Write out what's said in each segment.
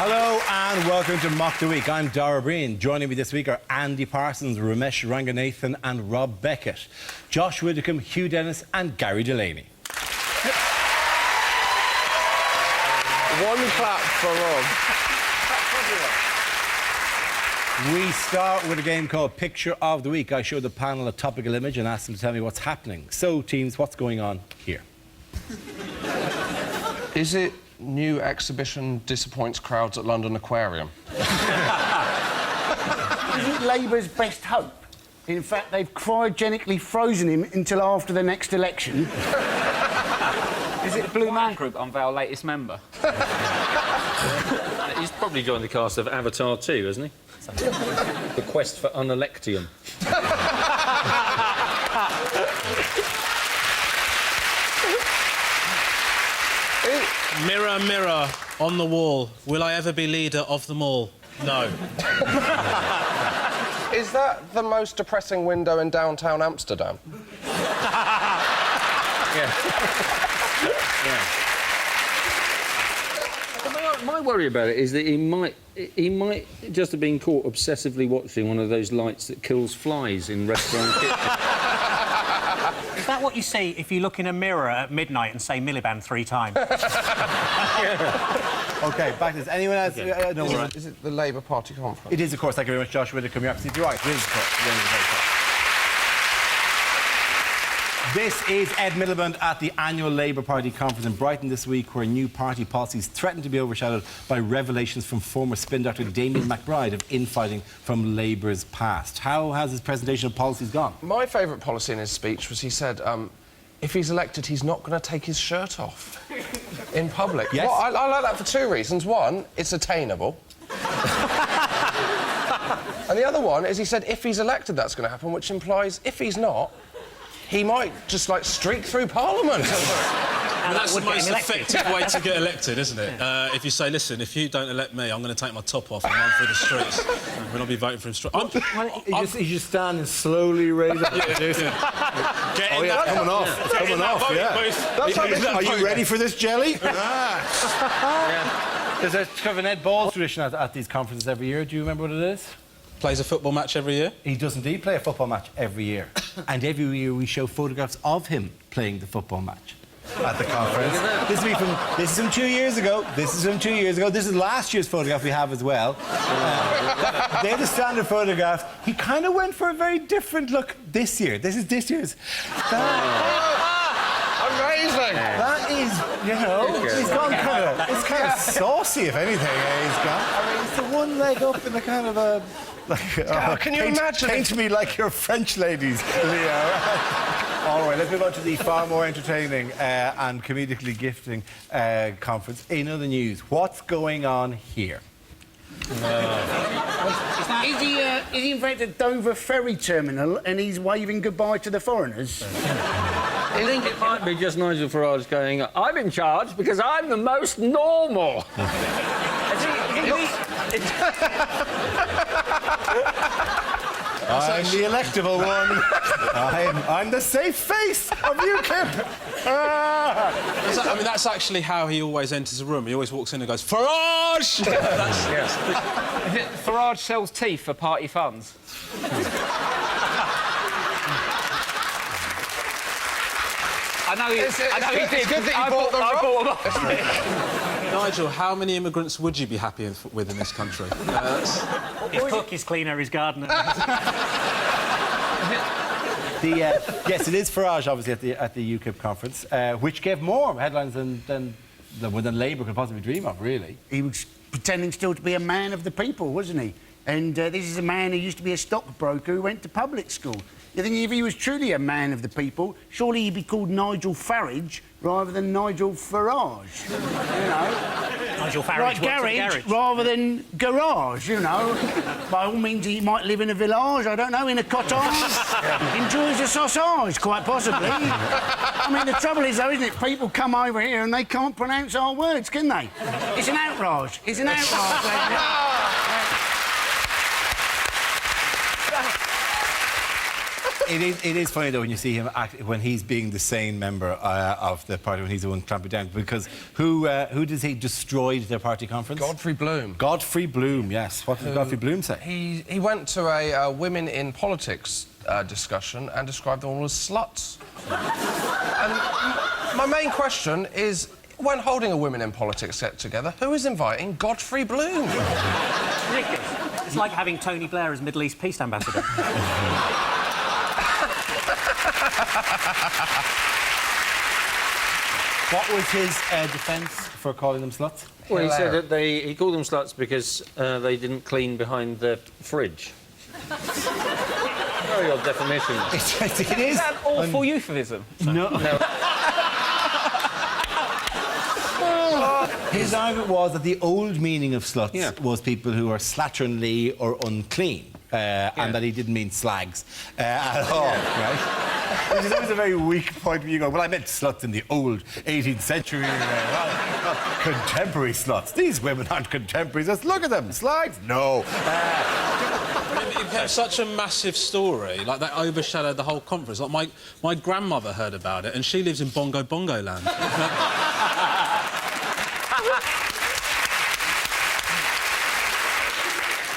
Hello and welcome to Mock the Week. I'm Dara Breen. Joining me this week are Andy Parsons, Ramesh Ranganathan and Rob Beckett, Josh Widdicombe, Hugh Dennis and Gary Delaney. One clap for Rob. We start with a game called Picture of the Week. I show the panel a topical image and ask them to tell me what's happening. So, teams, what's going on here? Is it new exhibition disappoints crowds at London Aquarium? Isn't Labour's best hope? In fact, they've cryogenically frozen him until after the next election. Is it the Blue Man Group unveil latest member? He's probably joined the cast of Avatar 2, hasn't he? The quest for unelectium. Mirror, mirror on the wall, will I ever be leader of them all? No. Is that the most depressing window in downtown Amsterdam? My worry about it is that he might just have been caught obsessively watching one of those lights that kills flies in restaurant kitchens. Is that what you see if you look in a mirror at midnight and say Miliband 3 times? OK, back to this. Anyone else? No, Is it the Labour Party conference? It is, of course. Thank you very much, Josh Widdicombe. You're absolutely right. It is, of course. This is Ed Miliband at the annual Labour Party conference in Brighton this week, where new party policies threaten to be overshadowed by revelations from former spin doctor Damien McBride of infighting from Labour's past. How has his presentation of policies gone? My favourite policy in his speech was he said, if he's elected, he's not going to take his shirt off in public. Yes. Well, I like that for two reasons. One, it's attainable. And the other one is he said if he's elected, that's going to happen, which implies if he's not, he might just, like, streak through Parliament. And that's the most effective way to get elected, isn't it? If you say, listen, if you don't elect me, I'm going to take my top off and run through the streets. We'll not be voting for him straight. You just stand and slowly raise up. Coming off. It's coming off, Are you ready for this jelly? There's a kind of an Ed Balls tradition at these conferences every year. Do you remember what it is? Plays a football match every year? He does indeed play a football match every year. And every year we show photographs of him playing the football match at the conference. This is from 2 years ago. This is from 2 years ago. This is last year's photograph we have as well. They're the standard photographs. He kind of went for a very different look this year. This is this year's. Amazing! That is, you know, he's gone it's kind of saucy, if anything, he's gone. I mean, it's the one leg up in the kind of a... Can you imagine Paint me like your French ladies, Leo. All right, let's move on to the far more entertaining and comedically gifting conference. In other news, what's going on here? Is he in fact at Dover Ferry Terminal and he's waving goodbye to the foreigners? I think it might be just Nigel Farage going, I'm in charge because I'm the most normal. I'm the electable one. I'm the safe face of UKIP. I mean, that's actually how he always enters a room. He always walks in and goes, Farage! Farage sells teeth for party funds. I know he did. It's good that you bought the Nigel, how many immigrants would you be happy with in this country? His cook, his cleaner, his gardener. Yes, it is Farage, obviously, at the UKIP conference, which gave more headlines than Labour could possibly dream of, really. He was pretending still to be a man of the people, wasn't he? And this is a man who used to be a stockbroker who went to public school. You think if he was truly a man of the people, surely he'd be called Nigel Farage rather than Nigel Farage, you know? Nigel Farage Like garage rather than garage, you know? By all means, he might live in a village, I don't know, in a cottage. Enjoys a sausage, quite possibly. I mean, the trouble is, though, isn't it? People come over here and they can't pronounce our words, can they? It's an outrage. It's an outrage. It is funny, though, when you see him when he's being the sane member of the party, when he's the one clamping down, because who does he destroyed their party conference? Godfrey Bloom. Godfrey Bloom, yes. What did Godfrey Bloom say? He went to a women in politics discussion and described them all as sluts. And my main question is, when holding a women in politics get together, who is inviting Godfrey Bloom? Ridiculous. It's like having Tony Blair as Middle East peace ambassador. What was his defence for calling them sluts? Well, he said that he called them sluts because they didn't clean behind the fridge. Very odd definition. It is. Is that an awful euphemism? No. His argument was that the old meaning of sluts was people who are slatternly or unclean, and that he didn't mean slags at all, right? Which is always a very weak point when you go, well, I meant sluts in the old 18th century, not contemporary sluts. These women aren't contemporaries. Just look at them. Slags? No. It became such a massive story, like that overshadowed the whole conference. Like my grandmother heard about it, and she lives in Bongo Bongo Land.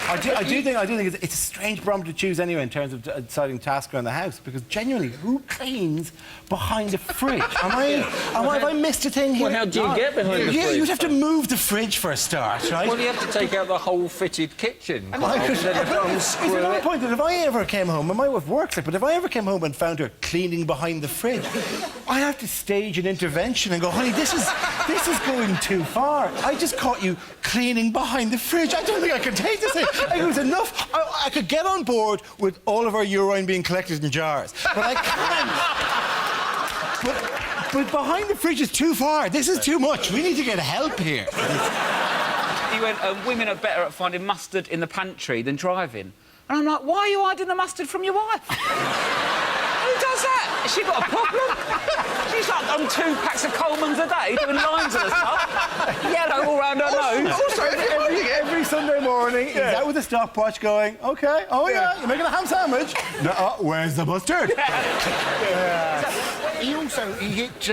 I do think it's a strange barometer to choose anyway in terms of deciding tasks around the house, because genuinely, who cleans behind the fridge? Have I missed a thing here? Well, how do you get behind the fridge? You'd have to move the fridge for a start, right? Well, you have to take out the whole fitted kitchen. It's another point that if I ever came home, and my wife works it, but if I ever came home and found her cleaning behind the fridge, I'd have to stage an intervention and go, honey, this is going too far. I just caught you cleaning behind the fridge. I don't think I can take this thing. It was enough. I could get on board with all of our urine being collected in jars, but I can't. But behind the fridge is too far. This is too much. We need to get help here. He went, women are better at finding mustard in the pantry than driving. And I'm like, why are you hiding the mustard from your wife? Who does that? Has she got a problem? She's like on 2 packs of Coleman's a day, doing lines and stuff. Yellow all round her nose. Also, every Sunday morning, he's out with a stopwatch going, OK, oh yeah, you're making a ham sandwich? No, where's the mustard? He hit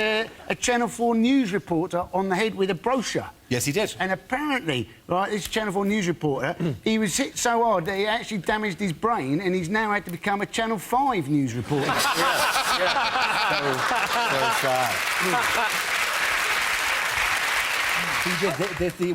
a Channel 4 news reporter on the head with a brochure. Yes, he did. And apparently, right, this Channel 4 news reporter, he was hit so hard that he actually damaged his brain, and he's now had to become a Channel 5 news reporter. So sad.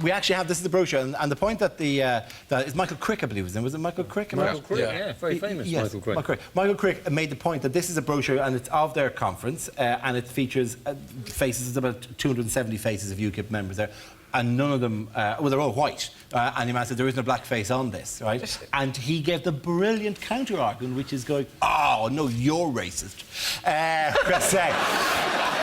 We actually have, this is the brochure, and the point that that is Michael Crick, I believe, was it Michael Crick? Michael Crick, yeah, very famous yes, Michael Crick. Michael Crick made the point that this is a brochure, and it's of their conference, and it features faces, about 270 faces of UKIP members there. And none of them, well, they're all white. And he said there isn't a black face on this, right? And he gave the brilliant counter-argument, which is going, oh, no, you're racist.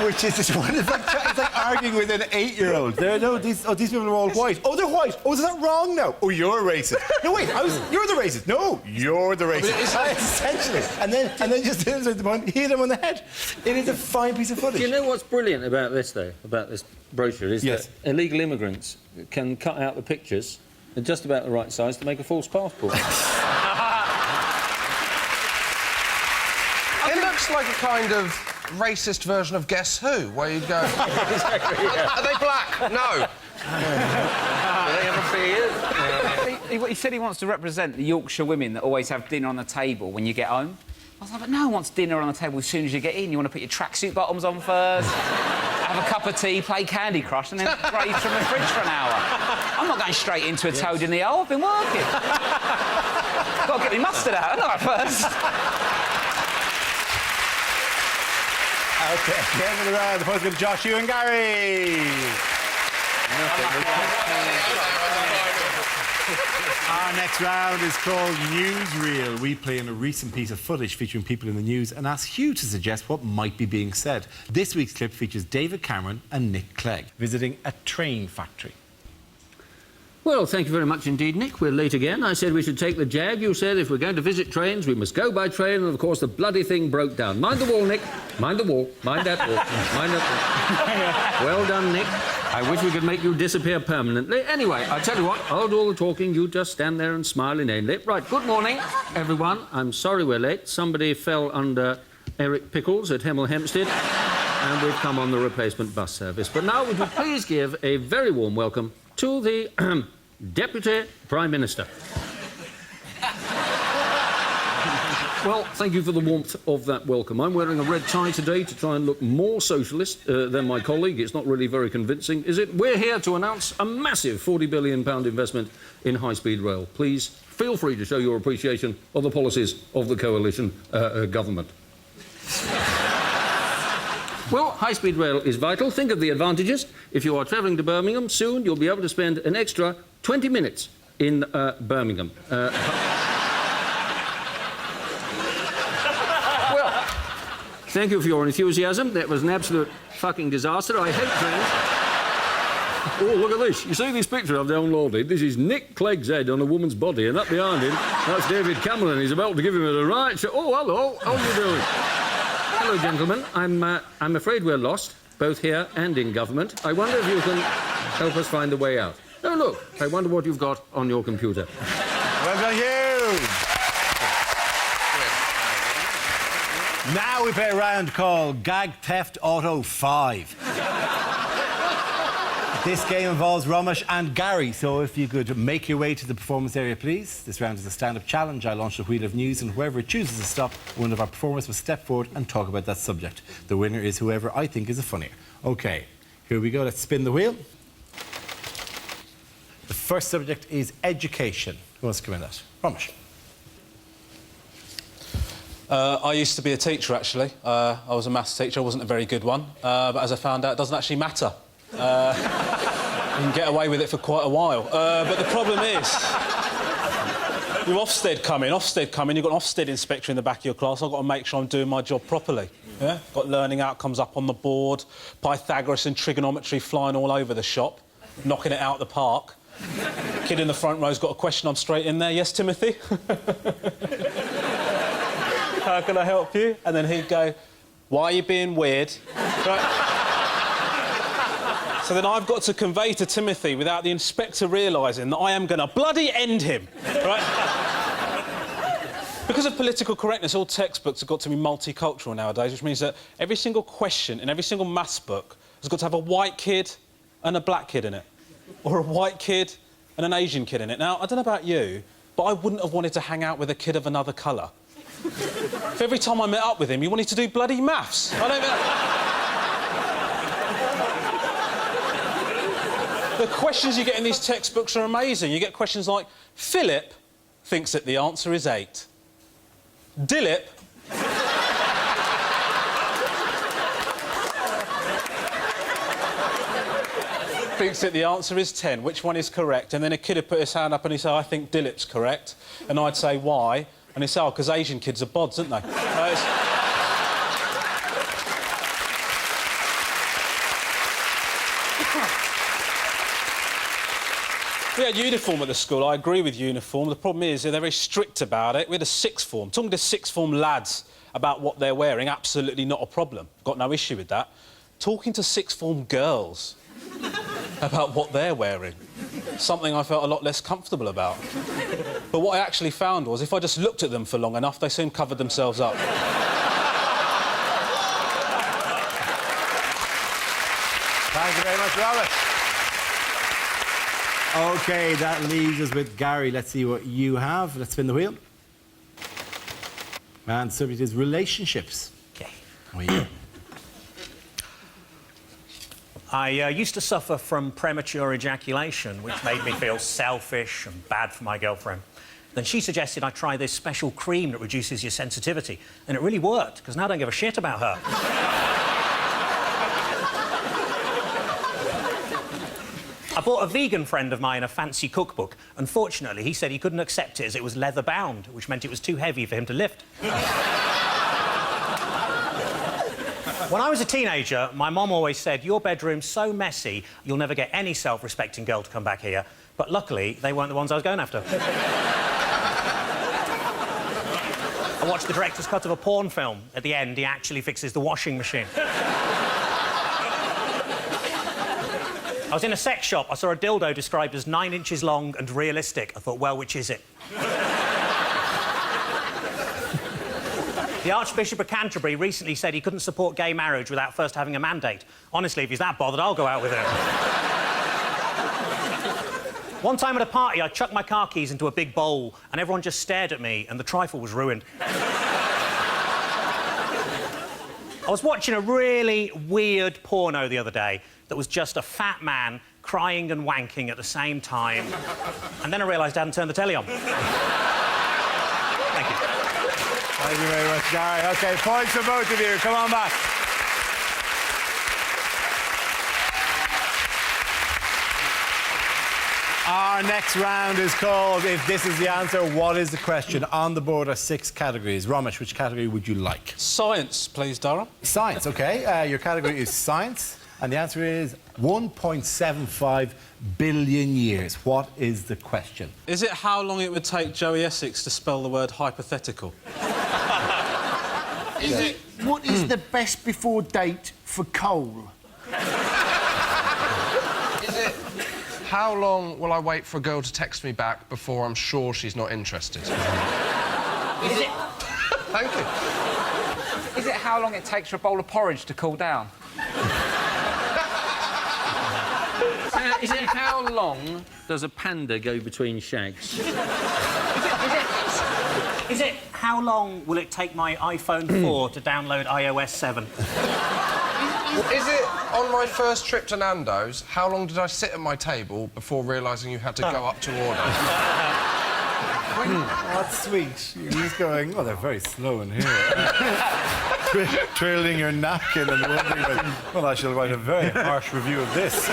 Which is just one of it's like arguing with an 8-year-old. These people are all white. Oh, they're white. Oh, is that wrong now? Oh, you're racist. No, wait, you're the racist. No, you're the racist. Essentially. And then just the point, hit him on the head. It is a fine piece of footage. Do you know what's brilliant about this, though, about this brochure, is that illegal immigrants can cut out the pictures at just about the right size to make a false passport. It looks like a kind of racist version of Guess Who, where you'd go... Exactly, yeah. Are they black? No. Do they have a beard? He said he wants to represent the Yorkshire women that always have dinner on the table when you get home. I was like, but no one wants dinner on the table as soon as you get in. You want to put your tracksuit bottoms on first, have a cup of tea, play Candy Crush, and then graze from the fridge for an hour. I'm not going straight into a toad in the hole. I've been working. Got to get my mustard out, haven't I, first? OK, game of the round. The post goes to Josh, Hugh and Gary. Our next round is called Newsreel. We play in a recent piece of footage featuring people in the news and ask Hugh to suggest what might be being said. This week's clip features David Cameron and Nick Clegg visiting a train factory. Well, thank you very much indeed, Nick. We're late again. I said we should take the Jag. You said if we're going to visit trains, we must go by train, and of course the bloody thing broke down. Mind the wall, Nick. Mind the wall. Mind that wall. Mind that wall. Well done, Nick. I wish we could make you disappear permanently. Anyway, I'll tell you what, I'll do all the talking. You just stand there and smile inanely. Right, good morning, everyone. I'm sorry we're late. Somebody fell under Eric Pickles at Hemel Hempstead, and we've come on the replacement bus service. But now, would you please give a very warm welcome to the Deputy Prime Minister. Well, thank you for the warmth of that welcome. I'm wearing a red tie today to try and look more socialist than my colleague. It's not really very convincing, is it? We're here to announce a massive £40 billion investment in high-speed rail. Please feel free to show your appreciation of the policies of the coalition government. Well, high-speed rail is vital. Think of the advantages. If you are travelling to Birmingham, soon you'll be able to spend an extra 20 minutes in Birmingham. Well, thank you for your enthusiasm. That was an absolute fucking disaster. I hate trains. Oh, look at this. You see this picture I've downloaded? This is Nick Clegg's head on a woman's body, and up behind him, that's David Cameron. He's about to give him a right shot. Oh, hello. How are you doing? Hello, gentlemen. I'm afraid we're lost, both here and in government. I wonder if you can help us find a way out. Oh, look, I wonder what you've got on your computer. Well done, you! Now we play a round called Gag Theft Auto 5. This game involves Romesh and Gary, so if you could make your way to the performance area, please. This round is a stand-up challenge. I launch a wheel of news, and whoever chooses to stop, one of our performers will step forward and talk about that subject. The winner is whoever I think is the funnier. OK, here we go. Let's spin the wheel. The first subject is education. Who wants to come in that? Romesh. I used to be a teacher, actually. I was a maths teacher. I wasn't a very good one. But as I found out, it doesn't actually matter. You can get away with it for quite a while. But the problem is, you've Ofsted coming, you've got an Ofsted inspector in the back of your class. I've got to make sure I'm doing my job properly. Yeah? Got learning outcomes up on the board, Pythagoras and trigonometry flying all over the shop, knocking it out the park. Kid in the front row's got a question, I'm straight in there. Yes, Timothy? How can I help you? And then he'd go, why are you being weird? Right. So then I've got to convey to Timothy, without the inspector realising, that I am going to bloody end him, right? Because of political correctness, all textbooks have got to be multicultural nowadays, which means that every single question in every single maths book has got to have a white kid and a black kid in it, or a white kid and an Asian kid in it. Now, I don't know about you, but I wouldn't have wanted to hang out with a kid of another colour. If every time I met up with him, he wanted to do bloody maths. I don't... The questions you get in these textbooks are amazing. You get questions like, Philip thinks that the answer is 8. Dilip thinks that the answer is 10. Which one is correct? And then a kid would put his hand up and he'd say, I think Dilip's correct. And I'd say, why? And he'd say, oh, because Asian kids are bods, aren't they? We had uniform at the school. I agree with uniform. The problem is they're very strict about it. We had a sixth form. Talking to sixth form lads about what they're wearing, absolutely not a problem. Got no issue with that. Talking to sixth form girls about what they're wearing, something I felt a lot less comfortable about. But what I actually found was if I just looked at them for long enough, they soon covered themselves up. Thank you very much, Robert. OK, that leaves us with Gary. Let's see what you have. Let's spin the wheel. And the subject is relationships. OK. How are you? I used to suffer from premature ejaculation, which made me feel selfish and bad for my girlfriend. Then she suggested I try this special cream that reduces your sensitivity. And it really worked, because now I don't give a shit about her. I bought a vegan friend of mine a fancy cookbook. Unfortunately, he said he couldn't accept it as it was leather-bound, which meant it was too heavy for him to lift. When I was a teenager, my mum always said, your bedroom's so messy, you'll never get any self-respecting girl to come back here. But luckily, they weren't the ones I was going after. I watched the director's cut of a porn film. At the end, he actually fixes the washing machine. I was in a sex shop. I saw a dildo described as 9 inches long and realistic. I thought, well, which is it? The Archbishop of Canterbury recently said he couldn't support gay marriage without first having a mandate. Honestly, if he's that bothered, I'll go out with him. One time at a party, I chucked my car keys into a big bowl and everyone just stared at me and the trifle was ruined. I was watching a really weird porno the other day that was just a fat man crying and wanking at the same time. And then I realised I hadn't turned the telly on. Thank you. Thank you very much, Gary. OK, points for both of you. Come on back. Our next round is called If This Is the Answer, What Is the Question? On the board are 6 categories. Ramesh, which category would you like? Science, please, Dara. Science, OK. Your category is science, and the answer is 1.75 billion years. What is the question? Is it how long it would take Joey Essex to spell the word hypothetical? What is the best before date for coal? How long will I wait for a girl to text me back before I'm sure she's not interested? Is it... Thank you. Is it how long it takes for a bowl of porridge to cool down? Is it how long does a panda go between shags? Is it how long will it take my iPhone 4 to download iOS 7? Is it on my first trip to Nando's, how long did I sit at my table before realising you had to go up to order? That's sweet. You're just going, oh, they're very slow in here. Twirling your napkin and wondering, well, I shall write a very harsh review of this.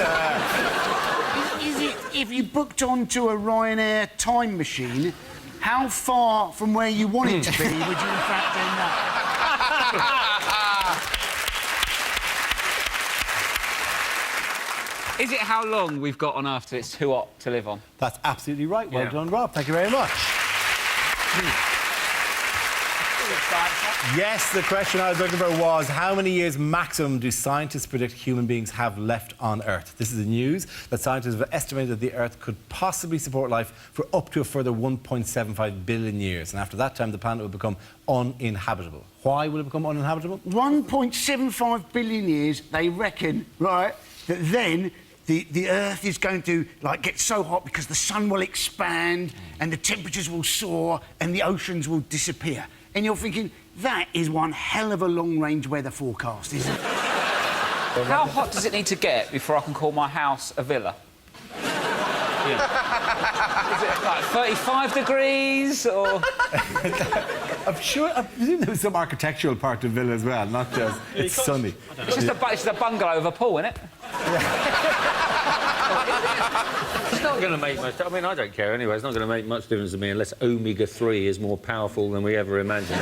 Is it if you booked onto a Ryanair time machine, how far from where you want it to be would you in fact end up? Is it how long we've got on Earth till it's too hot to live on? That's absolutely right. Well Yeah. done, Rob. Thank you very much. Yes, the question I was looking for was how many years maximum do scientists predict human beings have left on Earth? This is the news that scientists have estimated that the Earth could possibly support life for up to a further 1.75 billion years. And after that time, the planet will become uninhabitable. Why will it become uninhabitable? 1.75 billion years, they reckon, right, that then the Earth is going to, like, get so hot because the sun will expand and the temperatures will soar and the oceans will disappear. And you're thinking, that is one hell of a long-range weather forecast, isn't it? How hot does it need to get before I can call my house a villa? Is it like 35 degrees or...? I'm sure, I presume there was some architectural part to Villa as well, not just it's sunny. It's just a bungalow with a pool, isn't it? It's not going to make much... I mean, I don't care anyway. It's not going to make much difference to me unless omega-3 is more powerful than we ever imagined.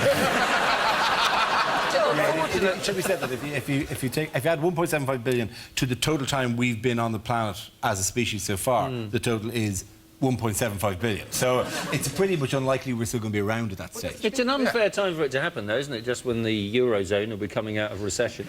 It should be said that if you add 1.75 billion to the total time we've been on the planet as a species so far, the total is 1.75 billion. So it's pretty much unlikely we're still going to be around at that stage. It's an unfair time for it to happen, though, isn't it? Just when the Eurozone will be coming out of recession.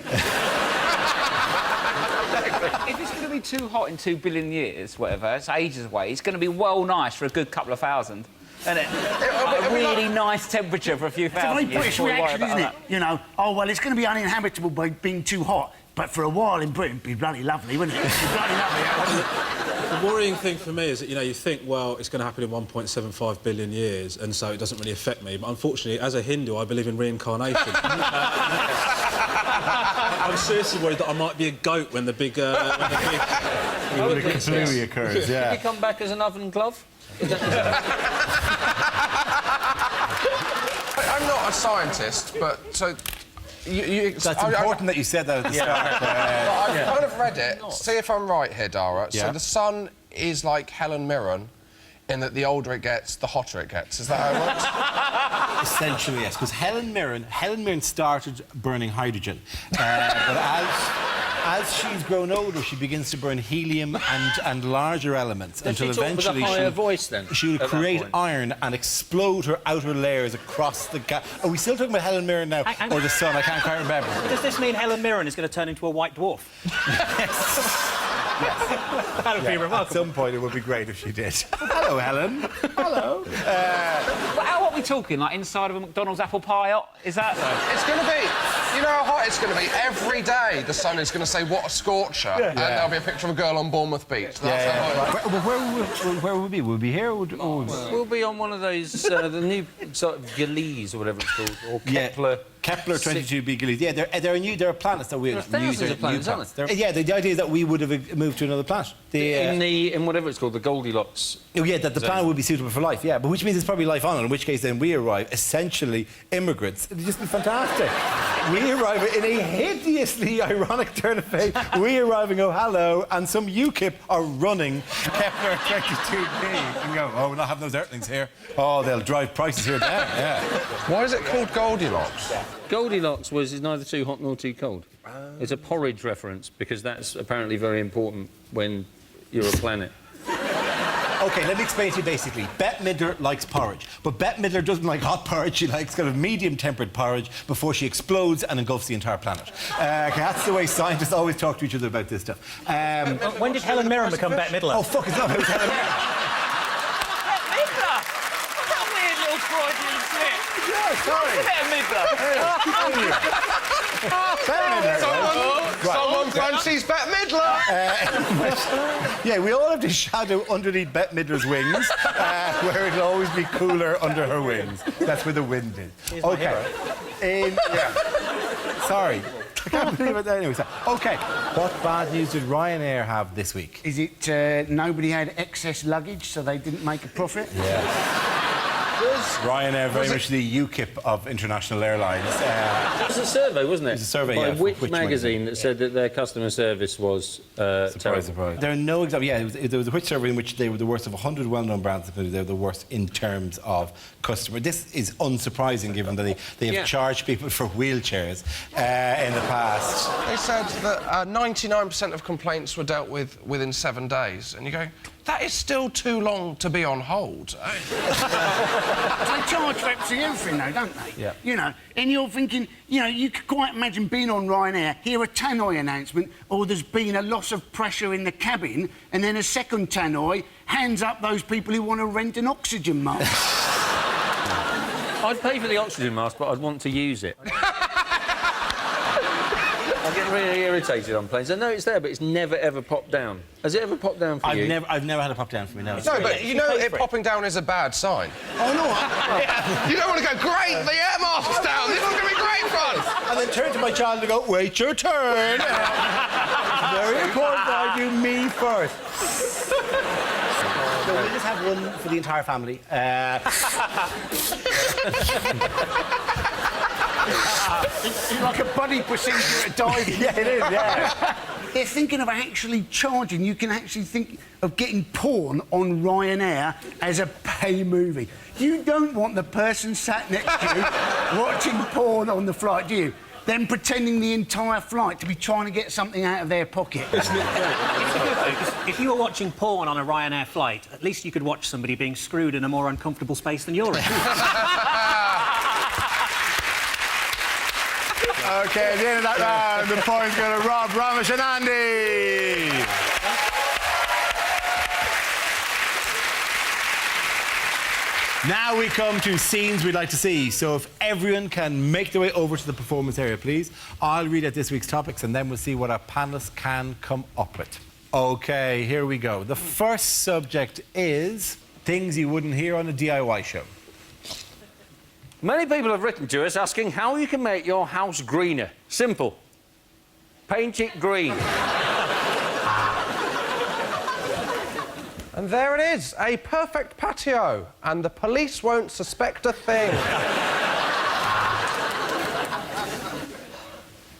If it's going to be too hot in 2 billion years, whatever, it's ages away, it's going to be well nice for a good couple of thousand. Isn't it? Like a really nice temperature for a few It's a thousand very years. British reaction, isn't it? You know, oh, well, it's going to be uninhabitable by being too hot, but for a while in Britain, it'd be bloody lovely, wouldn't it? It'd be bloody lovely. The worrying thing for me is that, you think, well, it's going to happen in 1.75 billion years, and so it doesn't really affect me. But unfortunately, as a Hindu, I believe in reincarnation. I'm seriously worried that I might be a goat when the big... Completely occurs, yeah. Did you come back as an oven glove? I'm not a scientist, but so... That's important that you said that at the start. I've kind of read it. See if I'm right here, Dara. Yeah. So the sun is like Helen Mirren in that the older it gets, the hotter it gets. Is that how it works? Essentially, yes, because Helen Mirren started burning hydrogen. But as she's grown older, she begins to burn helium and larger elements until she talk with a eventually higher voice then, she'll at that create point? iron and explode her outer layers across the gap. Are we still talking about Helen Mirren now, Hang- or the sun? I can't quite remember. Does this mean Helen Mirren is going to turn into a white dwarf? That would be At remarkable. some point, it would be great if she did. Hello, Helen. Hello. But how are we talking? Like inside of a McDonald's apple pie? Is that... It's going to be... You know how hot it's going to be? Every day the Sun is going to say, what a scorcher, and there'll be a picture of a girl on Bournemouth Beach. That's how hot it is. Where would we be? Would we be here? Or We'll be on one of those, the new sort of Gillies or whatever it's called, or Kepler. Kepler 22b Gliese. Yeah, there are planets that we... There are thousands of planets, aren't there? Yeah, the idea is that we would have moved to another planet. In whatever it's called, the Goldilocks. Oh, yeah, that the planet would be suitable for life, yeah. But which means there's probably life on it, in which case then we arrive, essentially immigrants. It'd just be fantastic. We arrive in a hideously ironic turn of fate. We arrive and go, hello, and some UKIP are running Kepler 22b and go, oh, we're not having those Earthlings here. Oh, they'll drive prices here down, yeah. Why is it called Goldilocks? Goldilocks is neither too hot nor too cold. It's a porridge reference, because that's apparently very important when you're a planet. OK, let me explain to you basically. Bette Midler likes porridge, but Bette Midler doesn't like hot porridge. She likes kind of medium-tempered porridge before she explodes and engulfs the entire planet. That's the way scientists always talk to each other about this stuff. When did Helen Mirren become Bette Midler? Oh, fuck, it's not. It was Helen Mirren. Midler! That weird little Freudian slip. Yeah, sorry. Someone fancies Bette Midler! Yeah, we all have to shadow underneath Bette Midler's wings, where it'll always be cooler under her wings. That's where the wind is. OK. Sorry. I can't believe it. Anyway, OK. What bad news did Ryanair have this week? Is it nobody had excess luggage, so they didn't make a profit? Ryanair, very much the UKIP of international airlines. It was a survey, wasn't it? It was a survey, by yeah, for Which Which magazine that said that their customer service was terrible. Surprise. There are no examples. Yeah, there was a Which survey in which they were the worst of 100 well-known brands. They were the worst in terms of customer. This is unsurprising, given that they have charged people for wheelchairs in the past. They said that 99% of complaints were dealt with within 7 days, and you go, that is still too long to be on hold. They charge for absolutely everything, though, don't they? Yeah. You know, and you're thinking, you know, you could quite imagine being on Ryanair, hear a tannoy announcement, or there's been a loss of pressure in the cabin, and then a second tannoy hands up those people who want to rent an oxygen mask. I'd pay for the oxygen mask, but I'd want to use it. I get really irritated on planes. I know it's there, but it's never, ever popped down. Has it ever popped down for you? I've never had it pop down for me, no. No, but you know it popping down is a bad sign. Oh, no. You don't want to go, great, the air mask's down, this is going to be great fun! And then turn to my child and go, wait your turn. Very important that I do me first. So we'll just have one for the entire family. It's like a buddy procedure at diving. Yeah, it is, yeah. They're thinking of actually charging. You can actually think of getting porn on Ryanair as a pay movie. You don't want the person sat next to you watching porn on the flight, do you? Them pretending the entire flight to be trying to get something out of their pocket. If you were watching porn on a Ryanair flight, at least you could watch somebody being screwed in a more uncomfortable space than you're in. OK, at the end of that round, the point's go to Rob, Ramesh and Andy. Now we come to scenes we'd like to see. So if everyone can make their way over to the performance area, please. I'll read out this week's topics and then we'll see what our panellists can come up with. OK, here we go. The first subject is things you wouldn't hear on a DIY show. Many people have written to us asking how you can make your house greener. Simple. Paint it green. And there it is, a perfect patio, and the police won't suspect a thing.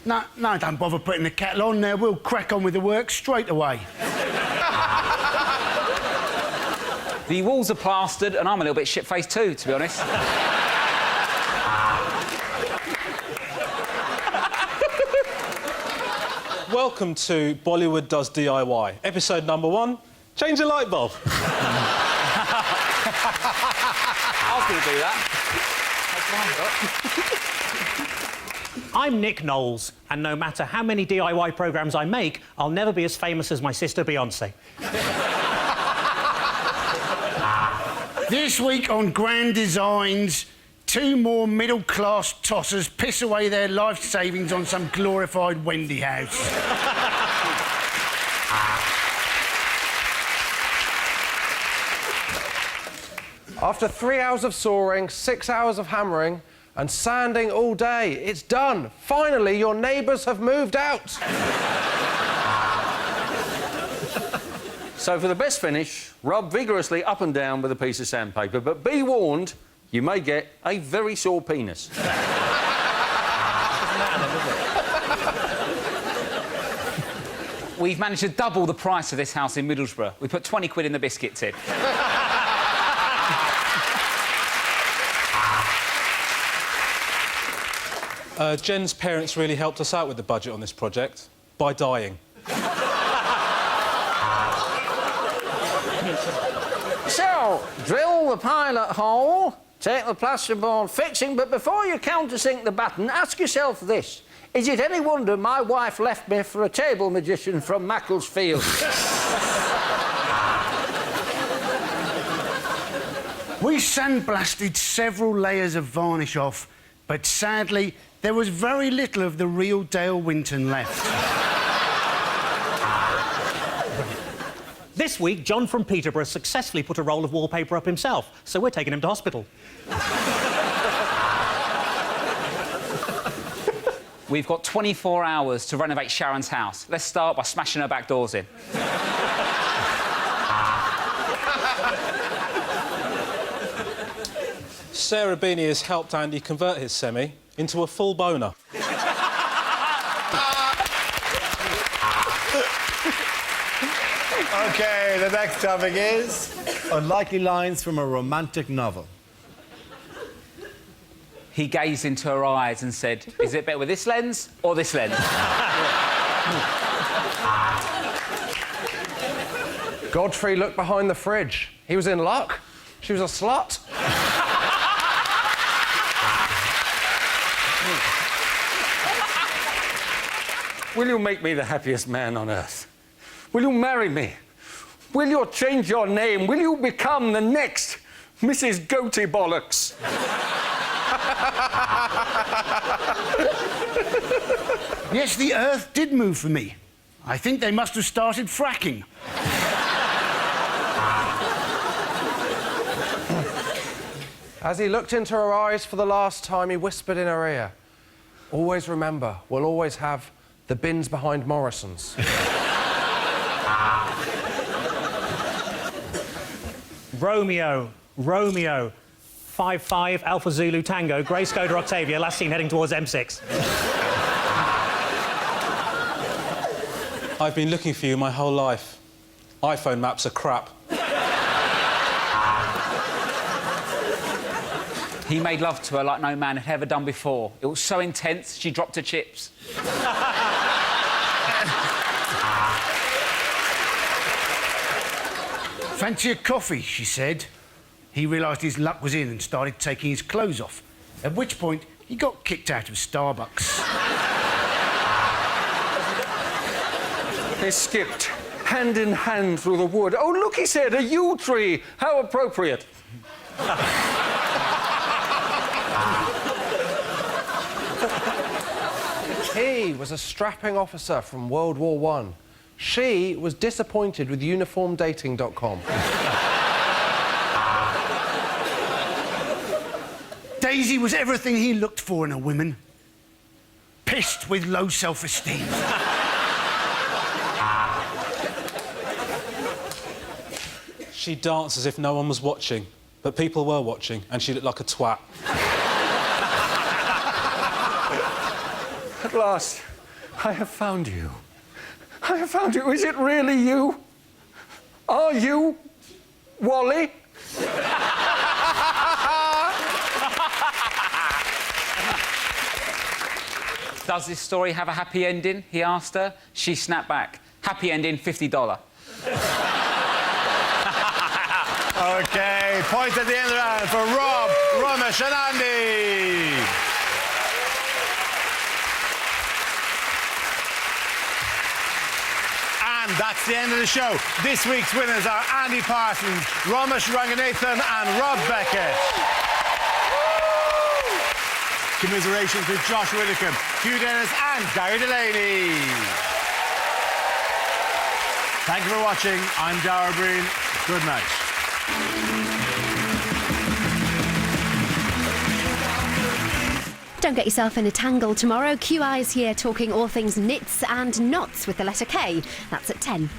No, don't bother putting the kettle on there. We'll crack on with the work straight away. The walls are plastered, and I'm a little bit shit-faced too, to be honest. Welcome to Bollywood Does DIY. Episode number 1, change a light bulb. I'll still do that. I'm Nick Knowles, and no matter how many DIY programmes I make, I'll never be as famous as my sister Beyoncé. This week on Grand Designs, 2 more middle-class tossers piss away their life savings on some glorified Wendy house. After 3 hours of sawing, 6 hours of hammering, and sanding all day, it's done. Finally, your neighbours have moved out. So for the best finish, rub vigorously up and down with a piece of sandpaper, but be warned, you may get a very sore penis. We've managed to double the price of this house in Middlesbrough. We put 20 quid in the biscuit tip. Jen's parents really helped us out with the budget on this project by dying. So, drill the pilot hole, take the plasterboard fixing, but before you countersink the batten, ask yourself this. Is it any wonder my wife left me for a table magician from Macclesfield? We sandblasted several layers of varnish off, but sadly, there was very little of the real Dale Winton left. This week, John from Peterborough successfully put a roll of wallpaper up himself, so we're taking him to hospital. We've got 24 hours to renovate Sharon's house. Let's start by smashing her back doors in. Sarah Beanie has helped Andy convert his semi into a full boner. OK, the next topic is unlikely lines from a romantic novel. He gazed into her eyes and said, is it better with this lens or this lens? Godfrey looked behind the fridge. He was in luck. She was a slut. Will you make me the happiest man on earth? Will you marry me? Will you change your name? Will you become the next Mrs. Goatee Bollocks? Yes, the earth did move for me. I think they must have started fracking. As he looked into her eyes for the last time, he whispered in her ear, always remember, we'll always have the bins behind Morrison's. Romeo, 5-5, Alpha Zulu Tango, Grey Skoda Octavia, last seen heading towards M6. I've been looking for you my whole life. iPhone maps are crap. He made love to her like no man had ever done before. It was so intense, she dropped her chips. Fancy a coffee, she said. He realised his luck was in and started taking his clothes off, at which point he got kicked out of Starbucks. They skipped hand in hand through the wood. Oh, look, he said, a yew tree. How appropriate. He was a strapping officer from World War I. She was disappointed with uniformdating.com. Daisy was everything he looked for in a woman. Pissed with low self-esteem. She danced as if no one was watching, but people were watching, and she looked like a twat. At last, I have found you. I have found you. Is it really you? Are you Wally? Does this story have a happy ending? He asked her. She snapped back. Happy ending, $50. OK, points at the end of the round for Rob, Romesh and Andy. And that's the end of the show. This week's winners are Andy Parsons, Romesh Ranganathan and Rob Beckett. Commiserations with Josh Widdicombe, Hugh Dennis and Gary Delaney. Thank you for watching. I'm Dara Breen. Good night. Don't get yourself in a tangle tomorrow. QI is here talking all things knits and knots with the letter K. That's at 10.